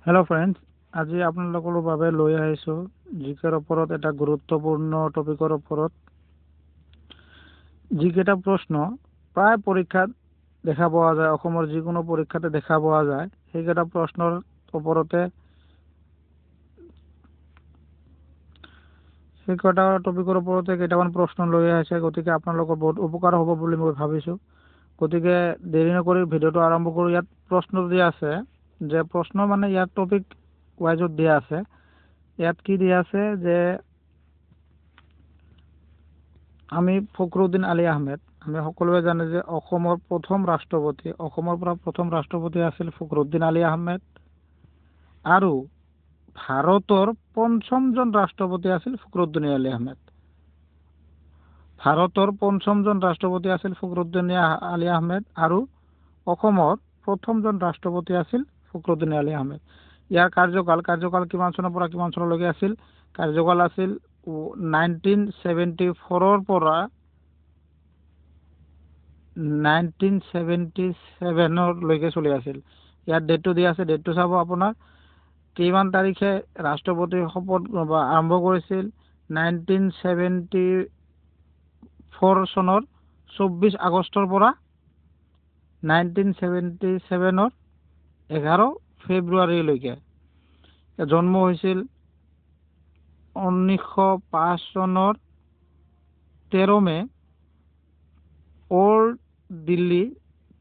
Hello' friends, আজি আপোনালোকৰ বাবে লৈ আহিছোঁ জিকেৰ ওপৰত এটা গুৰুত্বপূৰ্ণ টপিকৰ ওপৰত। যিকেইটা প্ৰশ্ন প্ৰায় পৰীক্ষাত দেখা পোৱা যায়, অসমৰ যিকোনো পৰীক্ষাতে দেখা পোৱা যায়, সেইকেইটা প্ৰশ্নৰ ওপৰতে সেইকেইটা টপিকৰ ওপৰতে কেইটামান প্ৰশ্ন লৈ আহিছে। গতিকে আপোনালোকৰ বহুত উপকাৰ হ'ব বুলি মই ভাবিছোঁ। গতিকে দেৰি নকৰি ভিডিঅ'টো আৰম্ভ কৰোঁ। ইয়াত প্ৰশ্ন দিয়া আছে যে প্ৰশ্ন মানে ইয়াত টপিক ৱাইজত দিয়া আছে। ইয়াত কি দিয়া আছে যে আমি ফখৰুদ্দিন আলী আহমেদ, আমি সকলোৱে জানো যে অসমৰ প্ৰথম ৰাষ্ট্ৰপতি, অসমৰ পৰা প্ৰথম ৰাষ্ট্ৰপতি আছিল ফখৰুদ্দিন আলী আহমেদ, আৰু ভাৰতৰ পঞ্চমজন ৰাষ্ট্ৰপতি আছিল ফখৰুদ্দিন আলী আহমেদ। ভাৰতৰ পঞ্চমজন ৰাষ্ট্ৰপতি আছিল ফখৰুদ্দিন আলী আহমেদ, আৰু অসমৰ প্ৰথমজন ৰাষ্ট্ৰপতি আছিল ফখৰুদ্দিন আলী আহমেদ। ইয়াৰ কাৰ্যকাল কিমান চনৰ পৰা কিমান চনলৈকে আছিল? কাৰ্যকাল আছিল 1974 পৰা 1977লৈকে চলি আছিল। ইয়াত ডেটটো দিয়া আছে, ডেটটো চাব আপোনাৰ কিমান তাৰিখে ৰাষ্ট্ৰপতিৰ শপত আৰম্ভ কৰিছিল। 1974 চনৰ 24 আগষ্টৰ পৰা 1977ৰ 11 ফেব্ৰুৱাৰীলৈকে। জন্ম হৈছিল 1905 চনৰ 13 মে অল্ড দিল্লী,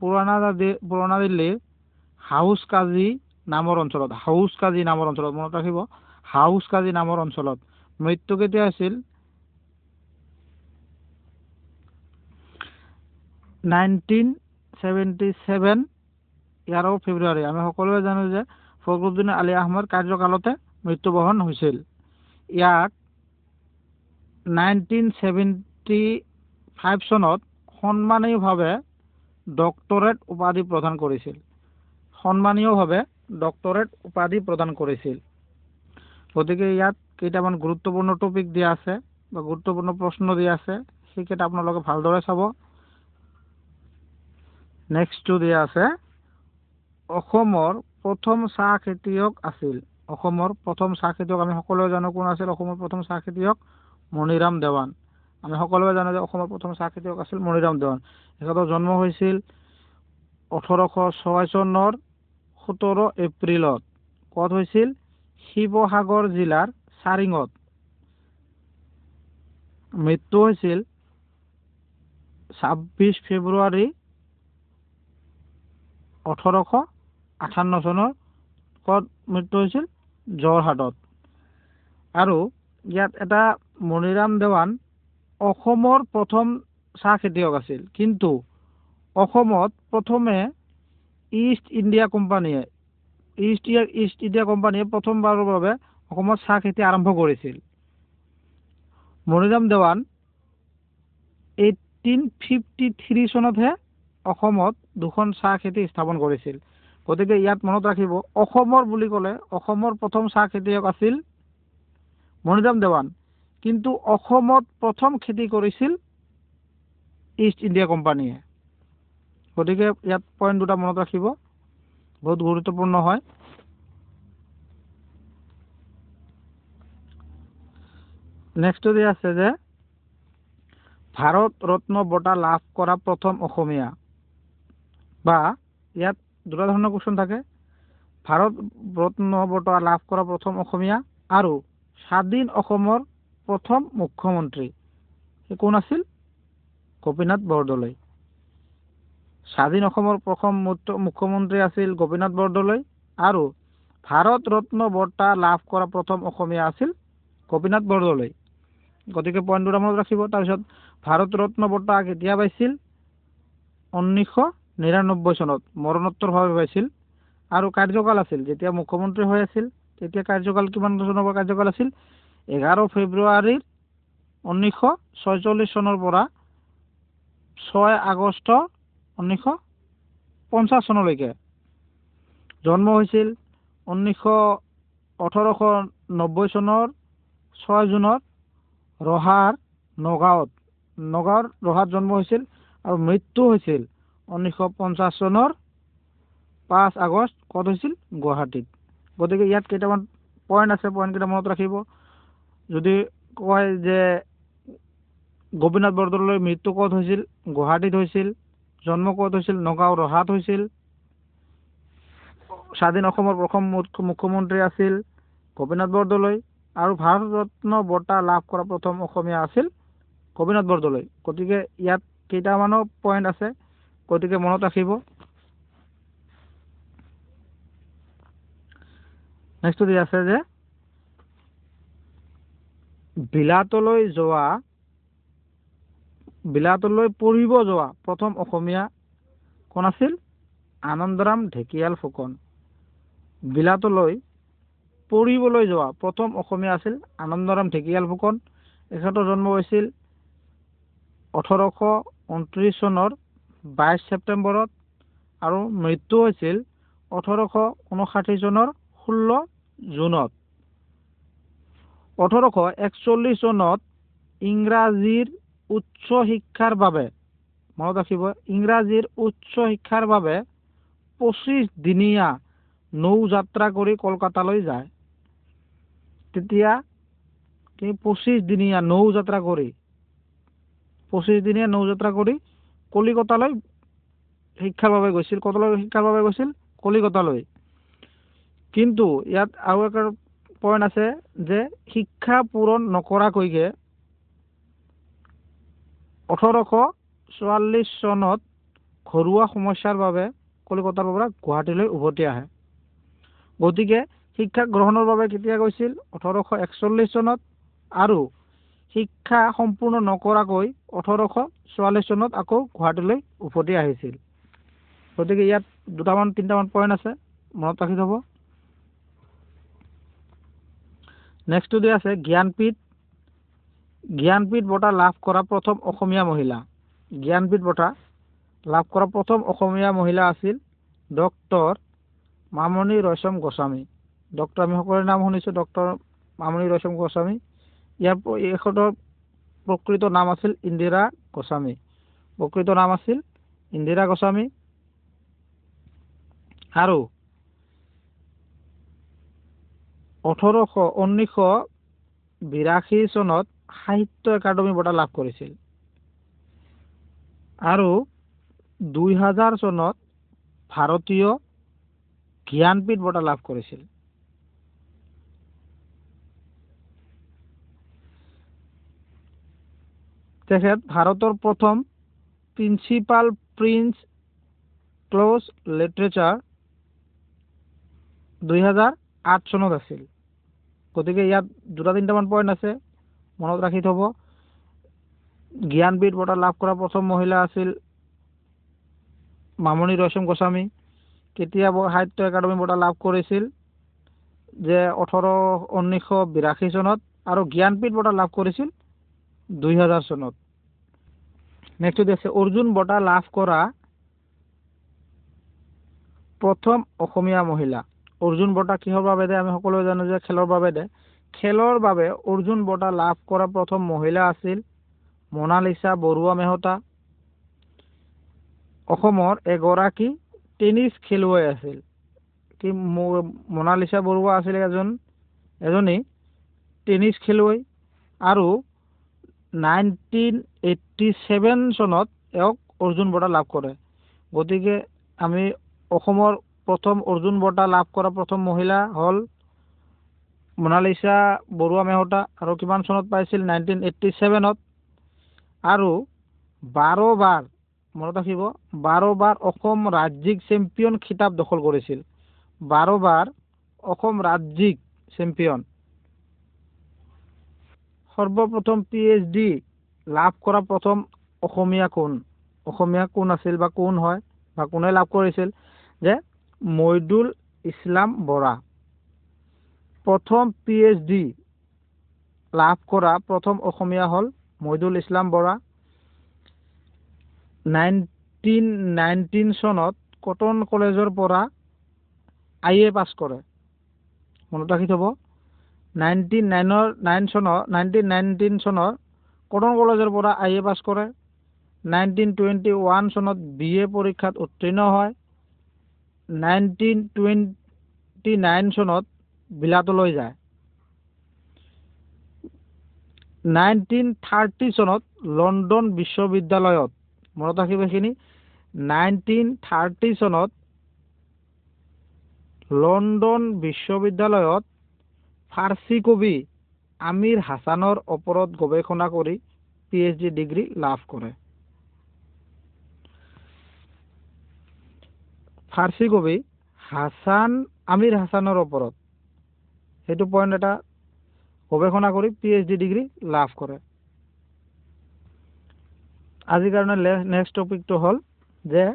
পুৰণা দিল্লীৰ হাউচ কাজি নামৰ অঞ্চলত, মনত ৰাখিব, হাউচ কাজি নামৰ অঞ্চলত। মৃত্যু কেতিয়া আছিল? 1977 11 ফেব্ৰুৱাৰী। আমি সকলোৱে জানো যে ফখৰুদ্দিন আলী আহমেদ কাৰ্যকালতে মৃত্যুবৰণ হৈছিল। ইয়াক 1975 চনত সন্মানীয়ভাৱে ডক্টৰেট উপাধি প্ৰদান কৰিছিল। গতিকে ইয়াত কেইটামান গুৰুত্বপূৰ্ণ টপিক দিয়া আছে বা গুৰুত্বপূৰ্ণ প্ৰশ্ন দিয়া আছে, সেইকেইটা আপোনালোকে ভালদৰে চাব। নেক্সটটো দিয়া আছে, অসমৰ প্ৰথম চাহ খেতিয়ক আছিল। অসমৰ প্ৰথম চাহ খেতিয়ক আমি সকলোৱে জানো কোন আছিল। অসমৰ প্ৰথম চাহ খেতিয়ক মণিৰাম দেৱান। আমি সকলোৱে জানো যে অসমৰ প্ৰথম চাহ খেতিয়ক আছিল মণিৰাম দেৱান। তেখেতৰ জন্ম হৈছিল 1806 চনৰ 17 এপ্ৰিলত। ক'ত হৈছিল? শিৱসাগৰ জিলাৰ চাৰিঙত। মৃত্যু হৈছিল 26 ফেব্ৰুৱাৰী 1858 চনৰ। ক'ত মৃত্যু হৈছিল? যোৰহাটত। আৰু ইয়াত এটা মণিৰাম দেৱান অসমৰ প্ৰথম চাহ খেতিয়ক আছিল, কিন্তু অসমত প্ৰথমে ইষ্ট ইণ্ডিয়া কোম্পানীয়ে প্ৰথমবাৰৰ বাবে অসমত চাহ খেতি আৰম্ভ কৰিছিল। মণিৰাম দেৱান 1853 চনতহে অসমত দুখন চাহ খেতি স্থাপন কৰিছিল। গতিকে ইয়াত মনত ৰাখিব, অসমৰ বুলি ক'লে অসমৰ প্ৰথম চাহ খেতিয়ক আছিল মণিৰাম দেৱান, কিন্তু অসমত প্ৰথম খেতি কৰিছিল ইষ্ট ইণ্ডিয়া কোম্পানীয়ে। গতিকে ইয়াত পইণ্ট দুটা মনত ৰাখিব, বহুত গুৰুত্বপূৰ্ণ হয়। নেক্সট দিয়া আছে যে ভাৰত ৰত্ন বঁটা লাভ কৰা প্ৰথম অসমীয়া, বা ইয়াত দুটা ধৰণৰ কুৱেশ্যন থাকে। ভাৰত ৰত্ন বঁটা লাভ কৰা প্ৰথম অসমীয়া আৰু স্বাধীন অসমৰ প্ৰথম মুখ্যমন্ত্ৰী কোন আছিল? গোপীনাথ বৰদলৈ। স্বাধীন অসমৰ প্ৰথম মুখ্যমন্ত্ৰী আছিল গোপীনাথ বৰদলৈ, আৰু ভাৰত ৰত্ন বঁটা লাভ কৰা প্ৰথম অসমীয়া আছিল গোপীনাথ বৰদলৈ। গতিকে পইণ্ট দুটা মনত ৰাখিব। তাৰপিছত ভাৰত ৰত্ন বঁটা কেতিয়া পাইছিল? 1999 চনত মৰণোত্তৰভাৱে পাইছিল। আৰু কাৰ্যকাল আছিল, যেতিয়া মুখ্যমন্ত্ৰী হৈ আছিল তেতিয়া কাৰ্যকাল কিমান চনৰ পৰা কাৰ্যকাল আছিল? 11 ফেব্ৰুৱাৰী 1946 চনৰ পৰা 6 আগষ্ট 1950 চনলৈকে। জন্ম হৈছিল 1890 চনৰ 6 জুনত নগাঁৱত জন্ম হৈছিল, আৰু মৃত্যু হৈছিল 1950 চনৰ 5 আগষ্ট। ক'ত হৈছিল? গুৱাহাটীত। গতিকে ইয়াত কেইটামান পইণ্ট আছে, পইণ্টকেইটা মনত ৰাখিব। যদি কয় যে গোপীনাথ বৰদলৈৰ মৃত্যু ক'ত হৈছিল, গুৱাহাটীত হৈছিল। জন্ম ক'ত হৈছিল, নগাঁও ৰহাত হৈছিল। স্বাধীন অসমৰ প্ৰথম মুখ্যমন্ত্ৰী আছিল গোপীনাথ বৰদলৈ, আৰু ভাৰত ৰত্ন বঁটা লাভ কৰা প্ৰথম অসমীয়া আছিল গোপীনাথ বৰদলৈ। গতিকে ইয়াত কেইটামানো পইণ্ট আছে, গতিকে মনত ৰাখিব। নেক্সট দি আছে যে বিলাতলৈ পঢ়িব যোৱা প্ৰথম অসমীয়া কোন আছিল? আনন্দৰাম ঢেকিয়াল ফুকন। বিলাতলৈ পঢ়িবলৈ যোৱা প্ৰথম অসমীয়া আছিল আনন্দৰাম ঢেকিয়াল ফুকন। এখেতৰ জন্ম হৈছিল 1829 চনৰ 22 ছেপ্টেম্বৰত আৰু মৃত্যু হৈছিল 1859 চনৰ 16 জুনত। 1841 চনত ইংৰাজীৰ উচ্চ শিক্ষাৰ বাবে, মনত ৰাখিব, ইংৰাজীৰ উচ্চ শিক্ষাৰ বাবে 25 দিনীয়া নৌ যাত্ৰা কৰি কলকাতালৈ যায়। তেতিয়া 25 দিনীয়া নৌ যাত্ৰা কৰি কলিকতালৈ শিক্ষাৰ বাবে গৈছিল। কতলৈ শিক্ষাৰ বাবে গৈছিল? কলিকতালৈ। কিন্তু ইয়াত আৰু এটা পইণ্ট আছে যে শিক্ষা পূৰণ নকৰাকৈয়ে 1844 চনত ঘৰুৱা সমস্যাৰ বাবে কলিকতাৰ পৰা গুৱাহাটীলৈ উভতি আহে। গতিকে শিক্ষা গ্ৰহণৰ বাবে কেতিয়া গৈছিল? 1841 চনত, আৰু শিক্ষা সম্পূৰ্ণ নকৰাকৈ 1844 চনত আকৌ গুৱাহাটীলৈ উভতি আহিছিল। গতিকে ইয়াত তিনিটামান পইণ্ট আছে, মনত ৰাখি থব। নেক্সটটো দি আছে জ্ঞানপীঠ বঁটা লাভ কৰা প্ৰথম অসমীয়া মহিলা। জ্ঞানপীঠ বঁটা লাভ কৰা প্ৰথম অসমীয়া মহিলা আছিল ডক্টৰ মামণি ৰয়ছম গোস্বামী। আমি সকলোৰে নাম শুনিছোঁ, ডক্টৰ মামণি ৰয়ছম গোস্বামী। এখেতৰ প্ৰকৃত নাম আছিল ইন্দিৰা গোস্বামী। আৰু 1982 চনত সাহিত্য একাডেমী বঁটা লাভ কৰিছিল, আৰু 2000 চনত ভাৰতীয় জ্ঞানপীঠ বঁটা লাভ কৰিছিল। তেখেত ভাৰতৰ প্ৰথম প্ৰিন্সিপাল প্ৰিন্স ক্লজ লিটাৰেচাৰ 2008 চনত আছিল। গতিকে ইয়াত তিনিটামান পইণ্ট আছে, মনত ৰাখি থব। জ্ঞানপীঠ বঁটা লাভ কৰা প্ৰথম মহিলা আছিল মামণি ৰয়ছম গোস্বামী। কেতিয়া সাহিত্য একাডেমী বঁটা লাভ কৰিছিল? যে 1982 চনত, আৰু জ্ঞানপীঠ বঁটা লাভ কৰিছিল 2000 চনত। নেক্সট আছে অৰ্জুন বঁটা লাভ কৰা প্ৰথম অসমীয়া মহিলা। অৰ্জুন বঁটা কিহৰ বাবে দিয়ে? আমি সকলোৱে জানো যে খেলৰ বাবে দিয়ে। খেলৰ বাবে অৰ্জুন বঁটা লাভ কৰা প্ৰথম মহিলা আছিল মনালিছা বৰুৱা মেহতা। অসমৰ এগৰাকী টেনিছ খেলুৱৈ আছিল। মনালিছা বৰুৱা আছিল এজনী টেনিছ খেলুৱৈ, আৰু 1987 চনত এওঁক অৰ্জুন বঁটা লাভ কৰে। গতিকে আমি অসমৰ প্ৰথম অৰ্জুন বঁটা লাভ কৰা প্ৰথম মহিলা হ'ল মনালিছা বৰুৱা মেহতা, আৰু কিমান চনত পাইছিল? 1987ত। আৰু 12 বাৰ, মনত ৰাখিব, 12 বাৰ অসম ৰাজ্যিক চেম্পিয়ন খিতাপ দখল কৰিছিল। 12 বাৰ অসম ৰাজ্যিক চেম্পিয়ন। সৰ্বপ্ৰথম PhD লাভ কৰা প্ৰথম অসমীয়া কোন আছিল, বা কোন হয়, বা কোনে লাভ কৰিছিল? যে মইদুল ইছলাম বৰা। প্ৰথম PhD লাভ কৰা প্ৰথম অসমীয়া হ'ল মইদুল ইছলাম বৰা। 1919 চনত কটন কলেজৰ পৰা IA পাছ কৰে। মনত ৰাখি থব, 1919 চনৰ কটন কলেজৰ পৰা IA পাছ কৰে। 1921 চনত BA পৰীক্ষাত উত্তীৰ্ণ হয়। 1923 1929 চনত বিলাতলৈ যায়। 1930 চনত লণ্ডন বিশ্ববিদ্যালয়ত, মনত ৰাখিব এইখিনি, 1930 চনত লণ্ডন বিশ্ববিদ্যালয়ত ফাৰ্চী কবি আমিৰ হাছানৰ ওপৰত গৱেষণা কৰি PhD ডিগ্ৰী লাভ কৰে। ফাৰ্চী কবি আমিৰ হাছানৰ ওপৰত সেইটো পইণ্ট এটা গৱেষণা কৰি PhD ডিগ্ৰী লাভ কৰে। আজিৰ কাৰণে নেক্সট টপিকটো হ'ল যে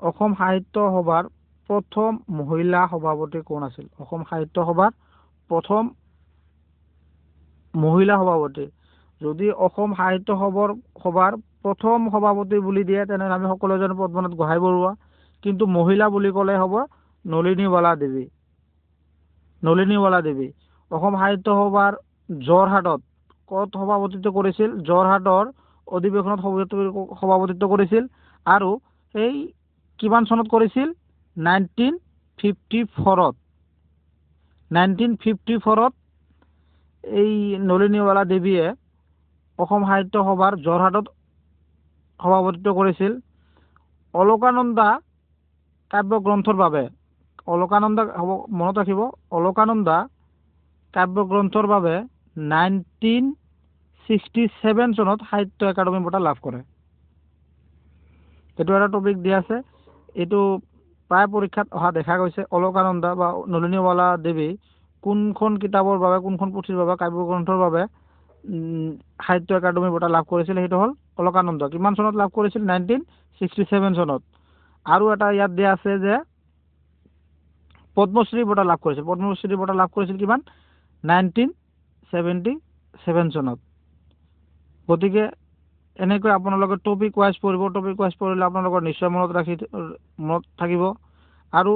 অসম সাহিত্য সভাৰ প্ৰথম মহিলা সভাপতি কোন আছিল? অসম সাহিত্য সভাৰ প্ৰথম মহিলা সভাপতি। যদি অসম সাহিত্য সভাৰ প্ৰথম সভাপতি বুলি দিয়ে তেনেহ'লে আমি সকলোৱে জানো পদ্মনাথ গোহাঁই বৰুৱা, কিন্তু মহিলা বুলি ক'লে হ'ব নলিনীবালা দেৱী। নলিনীবালা দেৱী অসম সাহিত্য সভাৰ যোৰহাটত ক'ত সভাপতিত্ব কৰিছিল? যোৰহাটৰ অধিৱেশনত সভাপতিত্ব কৰিছিল আৰু এই কিমান চনত কৰিছিল? 1954ত। 1954ত এই নলিনীবালা দেৱীয়ে অসম সাহিত্য সভাৰ যোৰহাটত সভাপতিত্ব কৰিছিল। অলকানন্দা কাব্যগ্ৰন্থৰ বাবে, অলকানন্দা মনত ৰাখিব, অলকানন্দা কাব্যগ্ৰন্থৰ বাবে 1967 চনত সাহিত্য একাডেমী বঁটা লাভ কৰে। এইটো এটা টপিক দিয়া আছে, এইটো প্ৰায় পৰীক্ষাত অহা দেখা গৈছে। অলকানন্দা বা নলিনীবালা দেৱী কোনখন কিতাপৰ বাবে, কোনখন পুথিৰ বাবে, কাব্যগ্ৰন্থৰ বাবে সাহিত্য একাডেমী বঁটা লাভ কৰিছিল? সেইটো হ'ল অলকানন্দা। কিমান চনত লাভ কৰিছিল? 1967 চনত। আৰু এটা ইয়াত দিয়া আছে যে পদ্মশ্ৰী বঁটা লাভ কৰিছিল। পদ্মশ্ৰী বঁটা লাভ কৰিছিল কিমান? 1977 চনত। গতিকে এনেকৈ আপোনালোকে টপিক ৱাইজ পঢ়িব। টপিক ৱাইজ পঢ়িলে আপোনালোকৰ নিশ্চয় মনত থাকিব। আৰু